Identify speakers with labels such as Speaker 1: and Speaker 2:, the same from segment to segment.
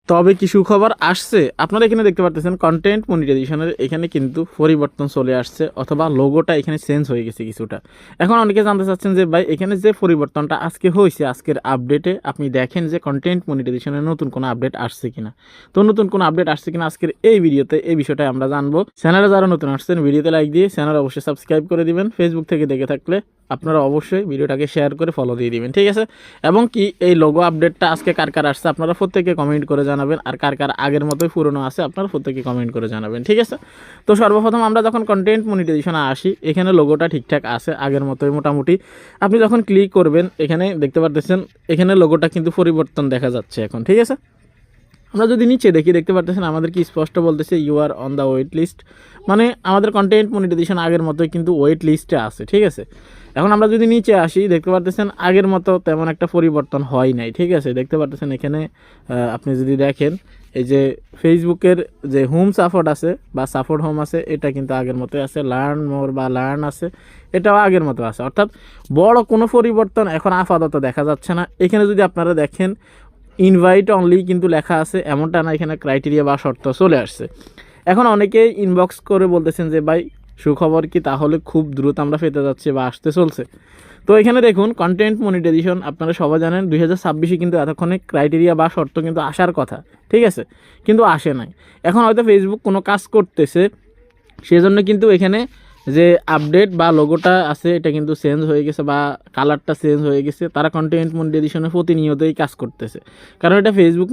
Speaker 1: তবে কি সুখবর আসছে? আপনারা এখানে দেখতে পারতেছেন কন্টেন্ট মনিটাইজেশনের এখানে কিন্তু পরিবর্তন চলে আসছে, অথবা লোগোটা এখানে চেঞ্জ হয়ে গেছে কিছুটা। এখন অনেকে জানতে চাচ্ছেন যে ভাই এখানে যে পরিবর্তনটা আজকে হয়েছে, আজকের আপডেটে আপনি দেখেন যে কন্টেন্ট মনিটাইজেশনের নতুন কোনো আপডেট আসছে কিনা। তো নতুন কোনো আপডেট আসছে কিনা আজকের এই ভিডিওতে এই বিষয়টা আমরা জানবো। চ্যানেলে যারা নতুন আসছেন ভিডিওতে লাইক দিয়ে চ্যানেল অবশ্যই সাবস্ক্রাইব করে দিবেন। ফেসবুক থেকে দেখে থাকলে আপনারা অবশ্যই ভিডিওটাকে শেয়ার করে ফলো দিয়ে দিবেন, ঠিক আছে। এবং কি এই লোগো আপডেটটা আজকে কার কার আসছে আপনারা প্রত্যেকে কমেন্ট করে জানাবেন, আর কার কার আগের মতোই পুরনো আছে আপনারা প্রত্যেকে কমেন্ট করে জানাবেন, ঠিক আছে। তো সর্বপ্রথম আমরা যখন কন্টেন্ট মনিটাইজেশনে আসি, এখানে লোগোটা ঠিকঠাক আছে আগের মতোই মোটামুটি। আপনি যখন ক্লিক করবেন এখানে দেখতে পারতেছেন এখানে লোগোটা কিন্তু পরিবর্তন দেখা যাচ্ছে এখন, ঠিক আছে। আমরা যদি নিচে দেখি দেখতে পারতেছেন আমাদের কি স্পষ্ট বলতেছে you are on the wait list, মানে আমাদের কন্টেন্ট মনিটাইজেশন আগের মতোই কিন্তু ওয়েট লিস্টে আছে, ঠিক আছে। এখন আমরা যদি নিচে আসি দেখতে পারতেছেন আগের মতো তেমন একটা পরিবর্তন হয় নাই, ঠিক আছে। দেখতে পারতেছেন এখানে আপনি যদি দেখেন এই যে ফেসবুকের যে হোম সাপোর্ট আছে বা সাপোর্ট হোম আছে এটা কিন্তু আগের মতোই আছে, লার্ন মোর বা লার্ন আছে এটাও আগের মতো আছে, অর্থাৎ বড় কোনো পরিবর্তন এখন আপাতত দেখা যাচ্ছে না। এখানে যদি আপনারা দেখেন ইনভাইট অনলি কিন্তু লেখা আছে, এমনটা না এখানে ক্রাইটেরিয়া বা শর্ত চলে আসছে। এখন অনেকেই ইনবক্স করে বলতেছেন যে ভাই সুখবর কি, তাহলে খুব দ্রুত আমরা পেতে যাচ্ছি বা আসতে চলছে। তো এখানে দেখুন কন্টেন্ট মনিটাইজেশন আপনারা সবাই জানেন 2026 কিন্তু এতক্ষণে ক্রাইটেরিয়া বা শর্ত কিন্তু আসার কথা, ঠিক আছে, কিন্তু আসে নাই। এখন হয়তো ফেসবুক কোনো কাজ করতেছে, সেজন্য কিন্তু এখানে যে আপডেট বা লোগোটা আছে এটা কিন্তু চেঞ্জ হয়ে গেছে বা কালারটা চেঞ্জ হয়ে গেছে। তারা কন্টেন্ট মনিটাইজেশনে প্রতিনিয়তই কাজ করতেছে, কারণ এটা ফেসবুক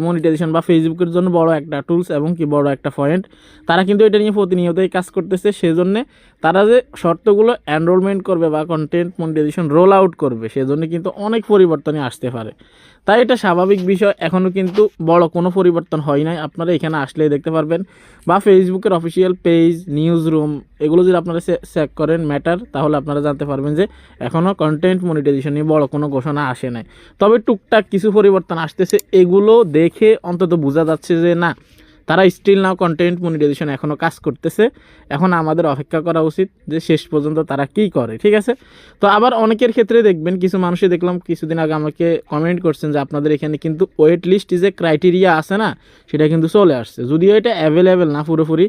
Speaker 1: মনিটাইজেশন বা ফেসবুকের জন্য বড় একটা টুলস এবং কি বড় একটা পয়েন্ট। তারা কিন্তু এটা নিয়ে প্রতিনিয়তই কাজ করতেছে, সেজন্য তারা যে শর্তগুলো এনরোলমেন্ট করবে বা কন্টেন্ট মনিটাইজেশন রোল আউট করবে সেজন্য কিন্তু অনেক পরিবর্তনই আসতে পারে। তাই এটা স্বাভাবিক বিষয়, এখনও কিন্তু বড় কোনো পরিবর্তন হয় নাই। আপনারা এখানে আসলেই দেখতে পারবেন, বা ফেসবুকের অফিসিয়াল পেজ, নিউজ রুম, এগুলো যদি আপনারা চেক করেন ম্যাটার, তাহলে আপনারা জানতে পারবেন যে এখনও কন্টেন্ট মনিটাইজেশন নিয়ে বড় কোনো ঘোষণা আসে নাই। তবে টুকটাক কিছু পরিবর্তন আসতেছে, এগুলো দেখে অন্তত বোঝা যাচ্ছে যে না, তারা স্টিল নাও কন্টেন্ট মনিটাইজেশন এখনও কাজ করতেছে। এখন আমাদের অপেক্ষা করা উচিত যে শেষ পর্যন্ত তারা কী করে, ঠিক আছে। তো আবার অনেকের ক্ষেত্রে দেখবেন কিছু মানুষই দেখলাম কিছুদিন আগে আমাকে কমেন্ট করছেন যে আপনাদের এখানে কিন্তু ওয়েট লিস্ট যে ক্রাইটেরিয়া আছে না সেটা কিন্তু চলে আসছে, যদিও এটা অ্যাভেলেবেল না পুরোপুরি,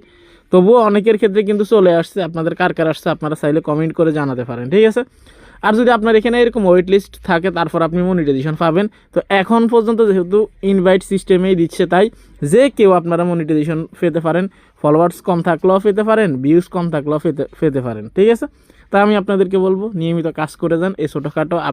Speaker 1: তবুও অনেকের ক্ষেত্রে কিন্তু চলে আসছে। আপনাদের কার কার আসছে আপনারা চাইলে কমেন্ট করে জানাতে পারেন, ঠিক আছে। আর যদি আপনার এখানে এরকম ওয়েট লিস্ট থাকে তারপর আপনি মনিটাইজেশন পাবেন, তো এখন পর্যন্ত যেহেতু ইনভাইট সিস্টেমেই দিচ্ছে তাই যে কেউ আপনারা মনিটাইজেশন পেতে পারেন। ফলোয়ার্স কম থাকলেও পেতে পারেন, ভিউজ কম থাকলেও পেতে পারেন, ঠিক আছে। তাই আমি আপনাদেরকে বলবো নিয়মিত কাজ করে যান, এই ছোটোখাটো